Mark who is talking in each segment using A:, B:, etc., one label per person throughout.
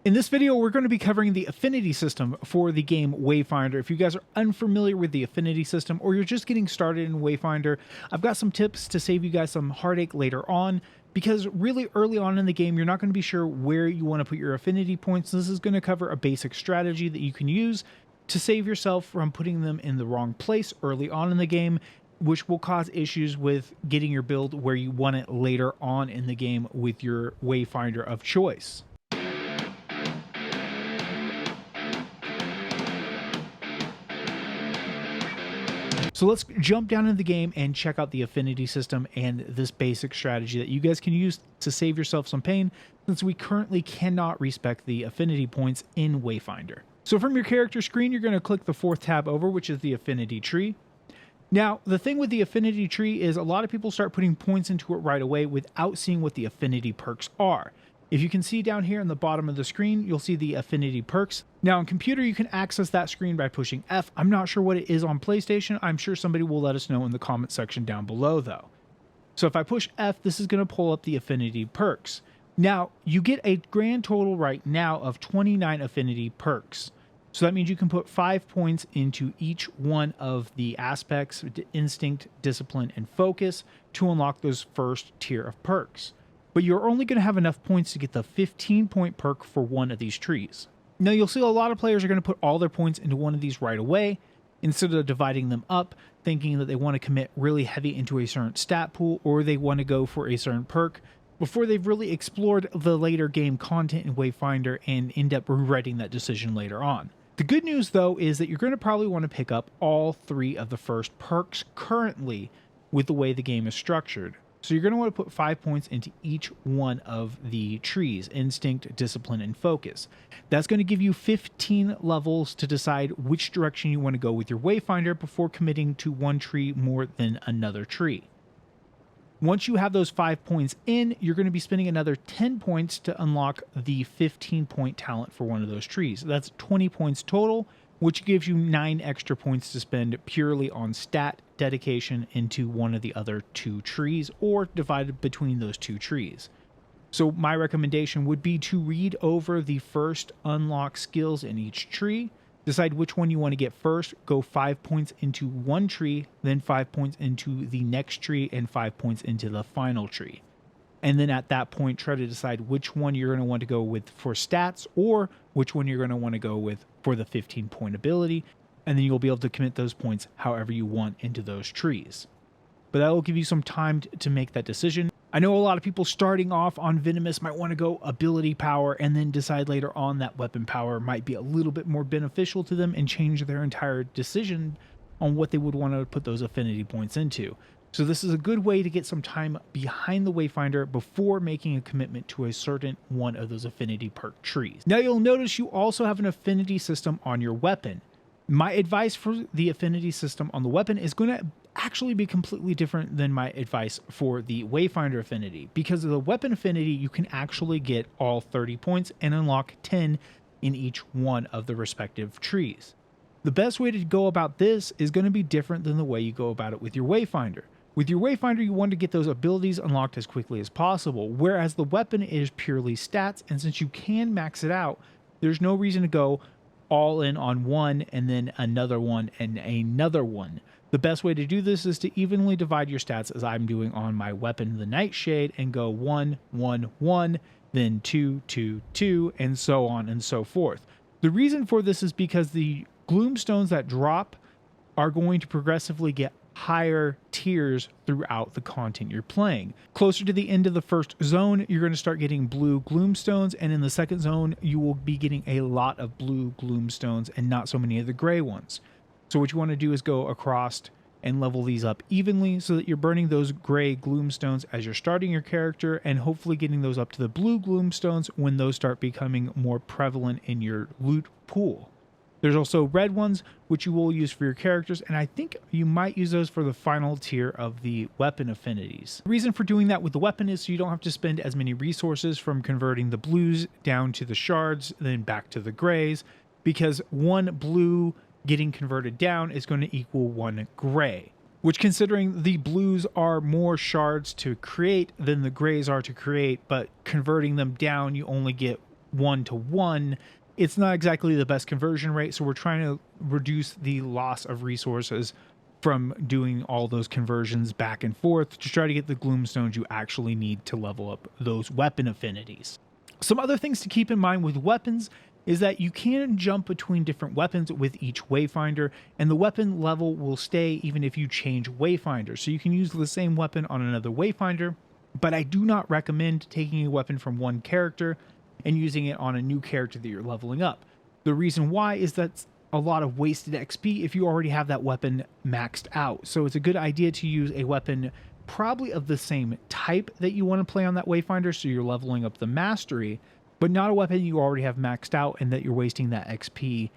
A: In this video, we're going to be covering the affinity system for the game Wayfinder. If you guys are unfamiliar with the affinity system or you're just getting started in Wayfinder, I've got some tips to save you guys some heartache later on, because really early on in the game, you're not going to be sure where you want to put your affinity points. This is going to cover a basic strategy that you can use to save yourself from putting them in the wrong place early on in the game, which will cause issues with getting your build where you want it later on in the game with your Wayfinder of choice. So let's jump down into the game and check out the affinity system and this basic strategy that you guys can use to save yourself some pain, since we currently cannot respec the affinity points in Wayfinder. So from your character screen, you're going to click the fourth tab over, which is the Affinity Tree. Now, the thing with the Affinity Tree is a lot of people start putting points into it right away without seeing what the affinity perks are. If you can see down here in the bottom of the screen, you'll see the affinity perks. Now on computer, you can access that screen by pushing F. I'm not sure what it is on PlayStation. I'm sure somebody will let us know in the comment section down below though. So if I push F, this is going to pull up the affinity perks. Now you get a grand total right now of 29 affinity perks. So that means you can put 5 points into each one of the aspects, instinct, discipline, and focus, to unlock those first tier of perks. But you're only going to have enough points to get the 15-point perk for one of these trees. Now you'll see a lot of players are going to put all their points into one of these right away, instead of dividing them up, thinking that they want to commit really heavy into a certain stat pool, or they want to go for a certain perk before they've really explored the later game content in Wayfinder and end up rewriting that decision later on. The good news though is that you're going to probably want to pick up all 3 of the first perks currently with the way the game is structured. So you're going to want to put 5 points into each one of the trees: instinct, discipline, and focus. That's going to give you 15 levels to decide which direction you want to go with your Wayfinder before committing to one tree more than another tree. Once you have those 5 points in, you're going to be spending another 10 points to unlock the 15-point talent for one of those trees. That's 20 points total, which gives you 9 extra points to spend purely on stat dedication into one of the other 2 trees, or divided between those 2 trees. So my recommendation would be to read over the first unlock skills in each tree, decide which one you want to get first, go 5 points into one tree, then 5 points into the next tree, and 5 points into the final tree. And then at that point, try to decide which one you're going to want to go with for stats, or which one you're going to want to go with for the 15-point ability, and then you'll be able to commit those points however you want into those trees. But that will give you some time to make that decision. I know a lot of people starting off on Venomous might want to go ability power and then decide later on that weapon power might be a little bit more beneficial to them and change their entire decision on what they would want to put those affinity points into. So this is a good way to get some time behind the Wayfinder before making a commitment to a certain one of those affinity perk trees. Now you'll notice you also have an affinity system on your weapon. My advice for the affinity system on the weapon is going to actually be completely different than my advice for the Wayfinder affinity. Because of the weapon affinity, you can actually get all 30 points and unlock 10 in each one of the respective trees. The best way to go about this is going to be different than the way you go about it with your Wayfinder. With your Wayfinder, you want to get those abilities unlocked as quickly as possible, whereas the weapon is purely stats, and since you can max it out, there's no reason to go all in on one and then another one and another one. The best way to do this is to evenly divide your stats, as I'm doing on my weapon, the Nightshade, and go 1, 1, 1, then 2, 2, 2, and so on and so forth. The reason for this is because the Gloomstones that drop are going to progressively get higher tiers throughout the content you're playing. Closer to the end of the first zone, you're going to start getting blue Gloomstones, and in the second zone, you will be getting a lot of blue Gloomstones and not so many of the gray ones. So what you want to do is go across and level these up evenly so that you're burning those gray Gloomstones as you're starting your character, and hopefully getting those up to the blue Gloomstones when those start becoming more prevalent in your loot pool. There's also red ones, which you will use for your characters, and I think you might use those for the final tier of the weapon affinities. The reason for doing that with the weapon is so you don't have to spend as many resources from converting the blues down to the shards, then back to the grays, because one blue getting converted down is going to equal one gray, which, considering the blues are more shards to create than the grays are to create, but converting them down, you only get 1-to-1, it's not exactly the best conversion rate. So we're trying to reduce the loss of resources from doing all those conversions back and forth to try to get the gloomstones you actually need to level up those weapon affinities. Some other things to keep in mind with weapons is that you can jump between different weapons with each Wayfinder, and the weapon level will stay even if you change Wayfinder. So you can use the same weapon on another Wayfinder, but I do not recommend taking a weapon from one character and using it on a new character that you're leveling up. The reason why is that's a lot of wasted XP if you already have that weapon maxed out. So it's a good idea to use a weapon probably of the same type that you want to play on that Wayfinder, so you're leveling up the mastery, but not a weapon you already have maxed out and that you're wasting that XP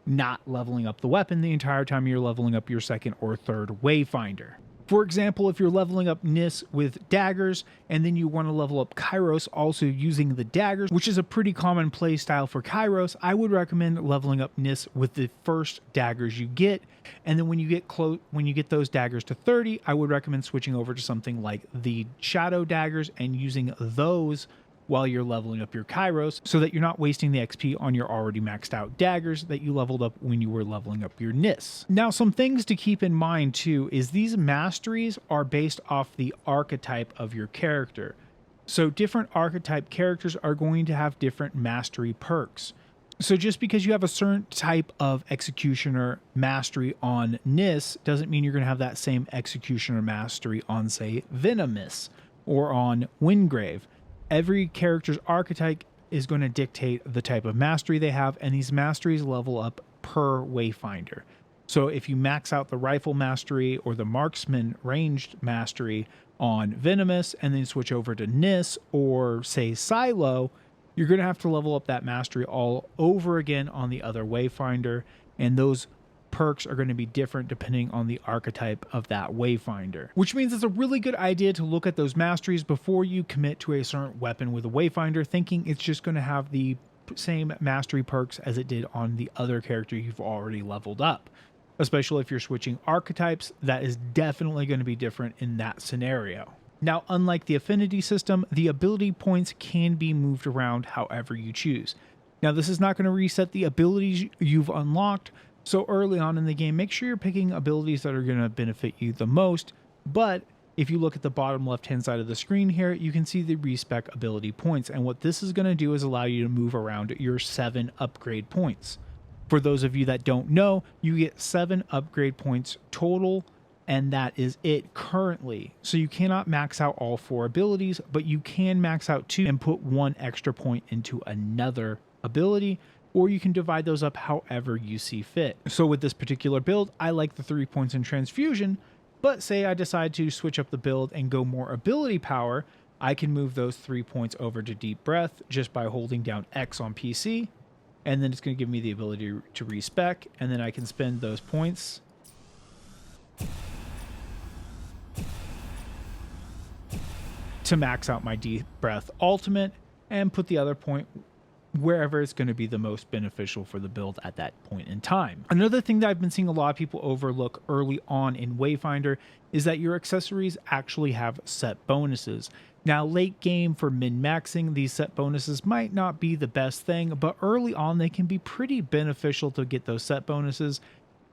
A: not leveling up the weapon the entire time you're leveling up your second or third Wayfinder. For example, if you're leveling up Nis with daggers and then you want to level up Kairos also using the daggers, which is a pretty common play style for Kairos, I would recommend leveling up Nis with the first daggers you get. And then when you get those daggers to 30, I would recommend switching over to something like the shadow daggers and using those while you're leveling up your Kairos, so that you're not wasting the XP on your already maxed out daggers that you leveled up when you were leveling up your Nis. Now, some things to keep in mind too is these masteries are based off the archetype of your character. So different archetype characters are going to have different mastery perks. So just because you have a certain type of executioner mastery on Nis doesn't mean you're going to have that same executioner mastery on, say, Venomous or on Wingrave. Every character's archetype is going to dictate the type of mastery they have, and these masteries level up per Wayfinder. So if you max out the rifle mastery or the marksman ranged mastery on Venomous and then switch over to Nis or, say, Silo, you're going to have to level up that mastery all over again on the other Wayfinder, and those perks are going to be different depending on the archetype of that Wayfinder, which means it's a really good idea to look at those masteries before you commit to a certain weapon with a Wayfinder, thinking it's just going to have the same mastery perks as it did on the other character you've already leveled up. Especially if you're switching archetypes, that is definitely going to be different in that scenario. Now, unlike the affinity system, the ability points can be moved around however you choose. Now, this is not going to reset the abilities you've unlocked, so early on in the game, make sure you're picking abilities that are going to benefit you the most. But if you look at the bottom left-hand side of the screen here, you can see the respec ability points. And what this is going to do is allow you to move around your 7 upgrade points. For those of you that don't know, you get 7 upgrade points total, and that is it currently. So you cannot max out all 4 abilities, but you can max out 2 and put 1 extra point into another ability, or you can divide those up however you see fit. So with this particular build, I like the 3 points in transfusion, but say I decide to switch up the build and go more ability power, I can move those 3 points over to deep breath just by holding down X on PC, and then it's going to give me the ability to respec, and then I can spend those points to max out my deep breath ultimate and put the other point wherever it's going to be the most beneficial for the build at that point in time. Another thing that I've been seeing a lot of people overlook early on in Wayfinder is that your accessories actually have set bonuses. Now, late game for min-maxing, these set bonuses might not be the best thing, but early on they can be pretty beneficial to get those set bonuses.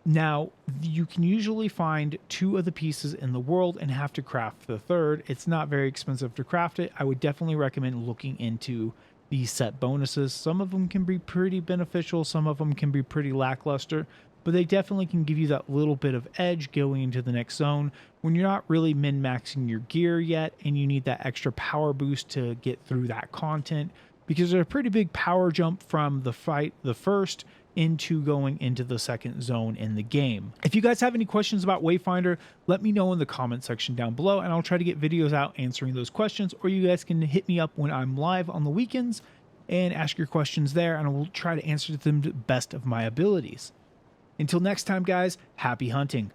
A: Now, you can usually find 2 of the pieces in the world and have to craft the third. It's not very expensive to craft it. I would definitely recommend looking into these set bonuses. Some of them can be pretty beneficial, some of them can be pretty lackluster, but they definitely can give you that little bit of edge going into the next zone when you're not really min-maxing your gear yet and you need that extra power boost to get through that content, because there's a pretty big power jump from the first into going into the second zone in the game. If you guys have any questions about Wayfinder, let me know in the comment section down below, and I'll try to get videos out answering those questions, or you guys can hit me up when I'm live on the weekends and ask your questions there, and I will try to answer them to the best of my abilities. Until next time, guys, happy hunting.